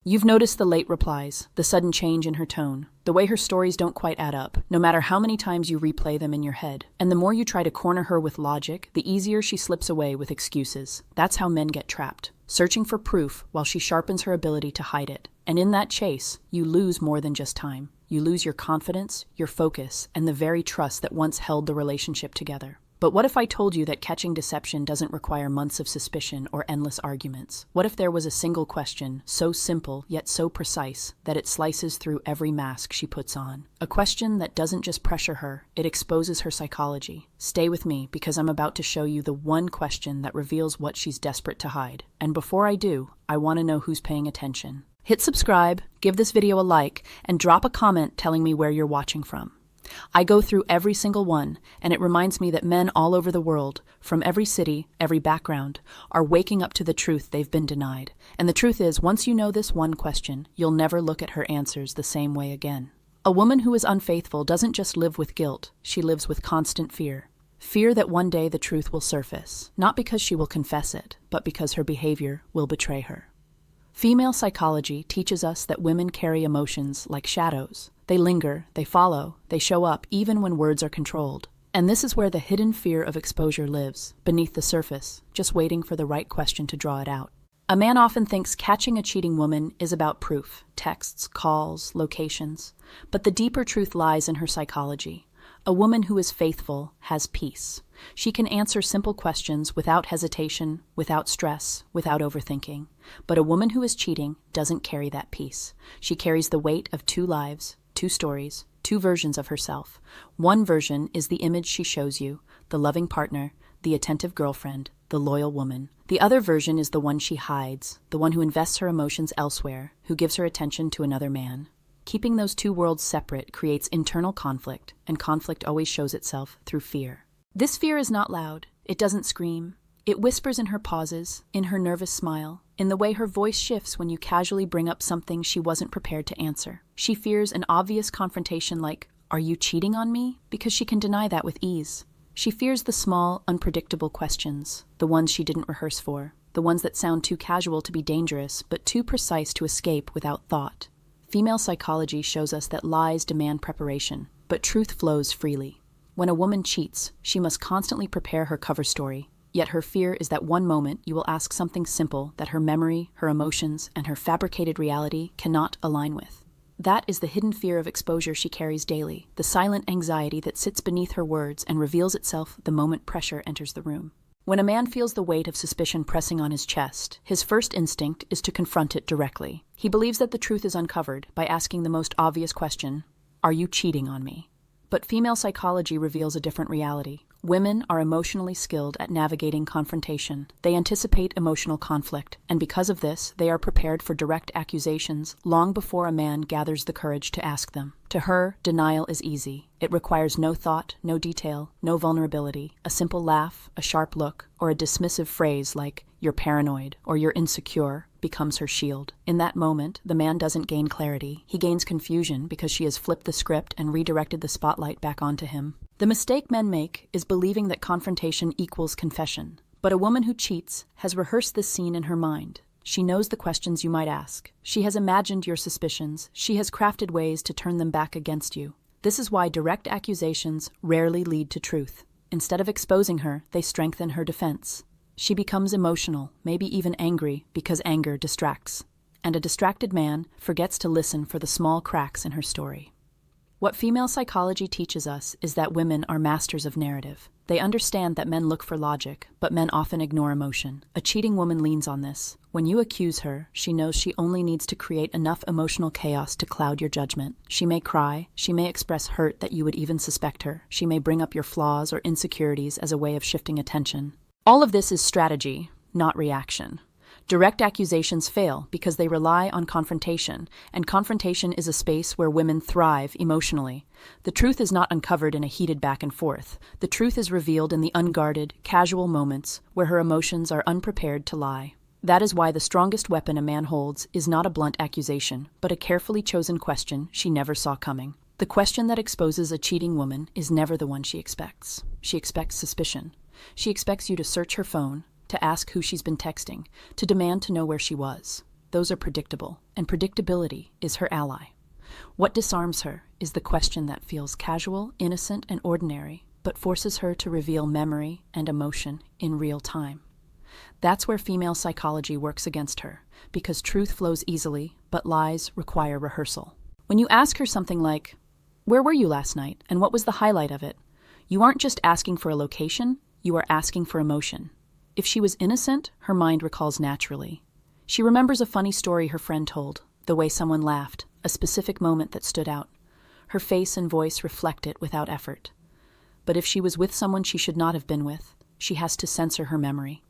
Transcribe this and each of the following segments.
You've noticed the late replies, the sudden change in her tone, the way her stories don't quite add up, no matter how many times you replay them in your head. And the more you try to corner her with logic, the easier she slips away with excuses. That's how men get trapped, searching for proof while she sharpens her ability to hide it. And in that chase, you lose more than just time. You lose your confidence, your focus, and the very trust that once held the relationship together. But what if I told you that catching deception doesn't require months of suspicion or endless arguments? What if there was a single question, so simple yet so precise, that it slices through every mask she puts on? A question that doesn't just pressure her, it exposes her psychology. Stay with me, because I'm about to show you the one question that reveals what she's desperate to hide. And before I do, I want to know who's paying attention. Hit subscribe, give this video a like, and drop a comment telling me where you're watching from. I go through every single one, and it reminds me that men all over the world, from every city, every background, are waking up to the truth they've been denied. And the truth is, once you know this one question, you'll never look at her answers the same way again. A woman who is unfaithful doesn't just live with guilt, she lives with constant fear. Fear that one day the truth will surface, not because she will confess it, but because her behavior will betray her. Female psychology teaches us that women carry emotions like shadows. They linger, they follow, they show up even when words are controlled. And this is where the hidden fear of exposure lives, beneath the surface, just waiting for the right question to draw it out. A man often thinks catching a cheating woman is about proof, texts, calls, locations. But the deeper truth lies in her psychology. A woman who is faithful has peace. She can answer simple questions without hesitation, without stress, without overthinking. But a woman who is cheating doesn't carry that peace. She carries the weight of two lives, two stories, two versions of herself. One version is the image she shows you, the loving partner, the attentive girlfriend, the loyal woman. The other version is the one she hides, the one who invests her emotions elsewhere, who gives her attention to another man. Keeping those two worlds separate creates internal conflict, and conflict always shows itself through fear. This fear is not loud. It doesn't scream. It whispers in her pauses, in her nervous smile, in the way her voice shifts when you casually bring up something she wasn't prepared to answer. She fears an obvious confrontation like, "Are you cheating on me?" because she can deny that with ease. She fears the small, unpredictable questions, the ones she didn't rehearse for, the ones that sound too casual to be dangerous, but too precise to escape without thought. Female psychology shows us that lies demand preparation, but truth flows freely. When a woman cheats, she must constantly prepare her cover story. Yet her fear is that one moment you will ask something simple that her memory, her emotions, and her fabricated reality cannot align with. That is the hidden fear of exposure she carries daily, the silent anxiety that sits beneath her words and reveals itself the moment pressure enters the room. When a man feels the weight of suspicion pressing on his chest, his first instinct is to confront it directly. He believes that the truth is uncovered by asking the most obvious question, "Are you cheating on me?" But female psychology reveals a different reality. Women are emotionally skilled at navigating confrontation. They anticipate emotional conflict, and because of this, they are prepared for direct accusations long before a man gathers the courage to ask them. To her, denial is easy. It requires no thought, no detail, no vulnerability. A simple laugh, a sharp look, or a dismissive phrase like, "You're paranoid," or "You're insecure," becomes her shield. In that moment, the man doesn't gain clarity. He gains confusion because she has flipped the script and redirected the spotlight back onto him. The mistake men make is believing that confrontation equals confession. But a woman who cheats has rehearsed this scene in her mind. She knows the questions you might ask. She has imagined your suspicions. She has crafted ways to turn them back against you. This is why direct accusations rarely lead to truth. Instead of exposing her, they strengthen her defense. She becomes emotional, maybe even angry, because anger distracts. And a distracted man forgets to listen for the small cracks in her story. What female psychology teaches us is that women are masters of narrative. They understand that men look for logic, but men often ignore emotion. A cheating woman leans on this. When you accuse her, she knows she only needs to create enough emotional chaos to cloud your judgment. She may cry, she may express hurt that you would even suspect her. She may bring up your flaws or insecurities as a way of shifting attention. All of this is strategy, not reaction. Direct accusations fail because they rely on confrontation, and confrontation is a space where women thrive emotionally. The truth is not uncovered in a heated back and forth. The truth is revealed in the unguarded, casual moments where her emotions are unprepared to lie. That is why the strongest weapon a man holds is not a blunt accusation, but a carefully chosen question she never saw coming. The question that exposes a cheating woman is never the one she expects. She expects suspicion. She expects you to search her phone, to ask who she's been texting, to demand to know where she was. those are predictable, and predictability is her ally. What disarms her is the question that feels casual, innocent, and ordinary, but forces her to reveal memory and emotion in real time. That's where female psychology works against her, because truth flows easily, but lies require rehearsal. When you ask her something like, "Where were you last night, and what was the highlight of it?" you aren't just asking for a location, you are asking for emotion. If she was innocent, her mind recalls naturally. She remembers a funny story her friend told, the way someone laughed, a specific moment that stood out. Her face and voice reflect it without effort. But if she was with someone she should not have been with, she has to censor her memory.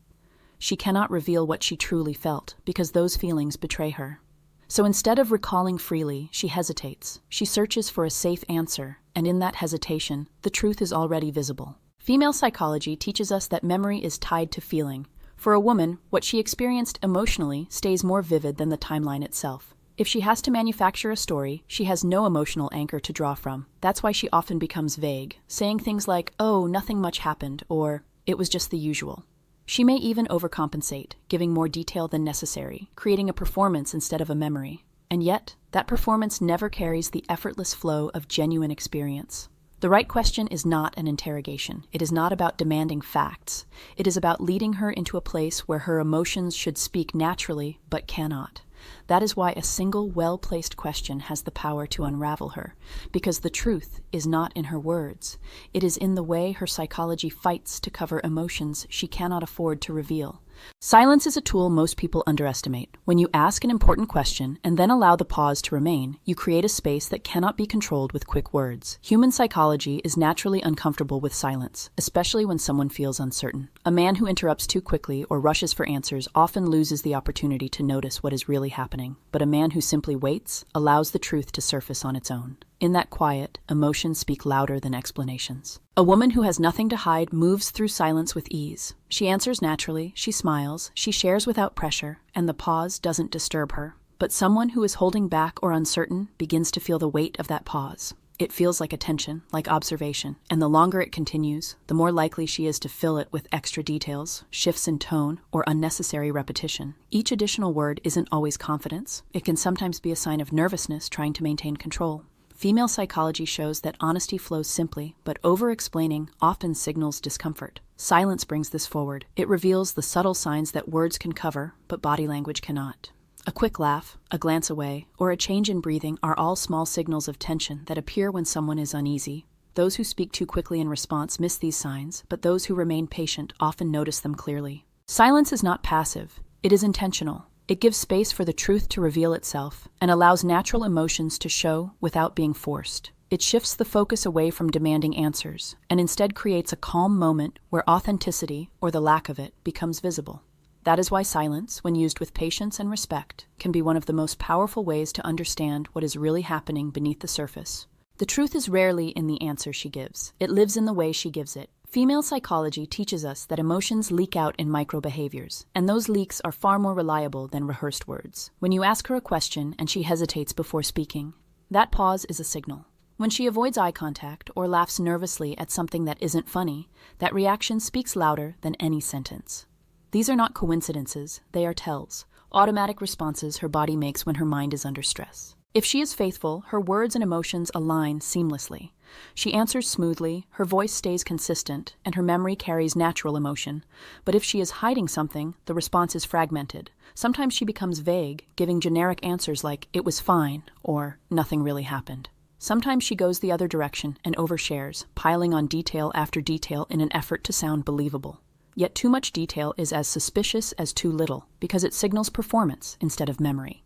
She cannot reveal what she truly felt, because those feelings betray her. So instead of recalling freely, she hesitates. She searches for a safe answer, and in that hesitation, the truth is already visible. Female psychology teaches us that memory is tied to feeling. For a woman, what she experienced emotionally stays more vivid than the timeline itself. If she has to manufacture a story, she has no emotional anchor to draw from. That's why she often becomes vague, saying things like, "Oh, nothing much happened," or "It was just the usual." She may even overcompensate, giving more detail than necessary, creating a performance instead of a memory. And yet, that performance never carries the effortless flow of genuine experience. The right question is not an interrogation. It is not about demanding facts. It is about leading her into a place where her emotions should speak naturally, but cannot. That is why a single, well-placed question has the power to unravel her, because the truth is not in her words. It is in the way her psychology fights to cover emotions she cannot afford to reveal. Silence is a tool most people underestimate. When you ask an important question and then allow the pause to remain, you create a space that cannot be controlled with quick words. Human psychology is naturally uncomfortable with silence, especially when someone feels uncertain. A man who interrupts too quickly or rushes for answers often loses the opportunity to notice what is really happening, but a man who simply waits allows the truth to surface on its own. In that quiet, emotions speak louder than explanations. A woman who has nothing to hide moves through silence with ease. She answers naturally, she smiles, she shares without pressure, and the pause doesn't disturb her. But someone who is holding back or uncertain begins to feel the weight of that pause. It feels like attention, like observation, and the longer it continues, the more likely she is to fill it with extra details, shifts in tone, or unnecessary repetition. Each additional word isn't always confidence. It can sometimes be a sign of nervousness trying to maintain control. Female psychology shows that honesty flows simply, but over-explaining often signals discomfort. Silence brings this forward. It reveals the subtle signs that words can cover, but body language cannot. A quick laugh, a glance away, or a change in breathing are all small signals of tension that appear when someone is uneasy. Those who speak too quickly in response miss these signs, but those who remain patient often notice them clearly. Silence is not passive. It is intentional. It gives space for the truth to reveal itself and allows natural emotions to show without being forced. It shifts the focus away from demanding answers and instead creates a calm moment where authenticity, or the lack of it, becomes visible. That is why silence, when used with patience and respect, can be one of the most powerful ways to understand what is really happening beneath the surface. The truth is rarely in the answer she gives. It lives in the way she gives it. Female psychology teaches us that emotions leak out in micro-behaviors, and those leaks are far more reliable than rehearsed words. When you ask her a question and she hesitates before speaking, that pause is a signal. When she avoids eye contact or laughs nervously at something that isn't funny, that reaction speaks louder than any sentence. These are not coincidences, they are tells, automatic responses her body makes when her mind is under stress. If she is faithful, her words and emotions align seamlessly. She answers smoothly, her voice stays consistent, and her memory carries natural emotion. But if she is hiding something, the response is fragmented. Sometimes she becomes vague, giving generic answers like, "It was fine," or "Nothing really happened." Sometimes she goes the other direction and overshares, piling on detail after detail in an effort to sound believable. Yet too much detail is as suspicious as too little, because it signals performance instead of memory.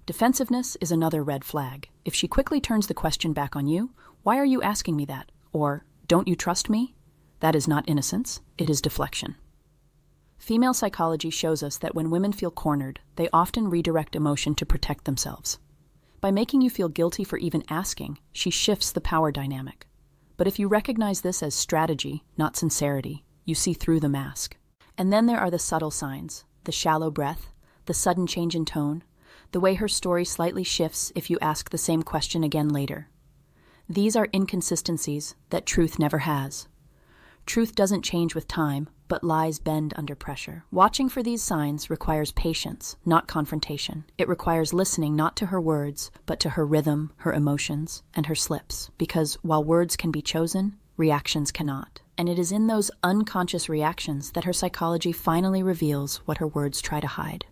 Defensiveness is another red flag. If she quickly turns the question back on you, "Why are you asking me that?" or "Don't you trust me?" that is not innocence, it is deflection. Female psychology shows us that when women feel cornered, they often redirect emotion to protect themselves. By making you feel guilty for even asking, she shifts the power dynamic. But if you recognize this as strategy, not sincerity, you see through the mask. And then there are the subtle signs, the shallow breath, the sudden change in tone, the way her story slightly shifts if you ask the same question again later. These are inconsistencies that truth never has. Truth doesn't change with time, but lies bend under pressure. Watching for these signs requires patience, not confrontation. It requires listening not to her words, but to her rhythm, her emotions, and her slips. Because while words can be chosen, reactions cannot. And it is in those unconscious reactions that her psychology finally reveals what her words try to hide.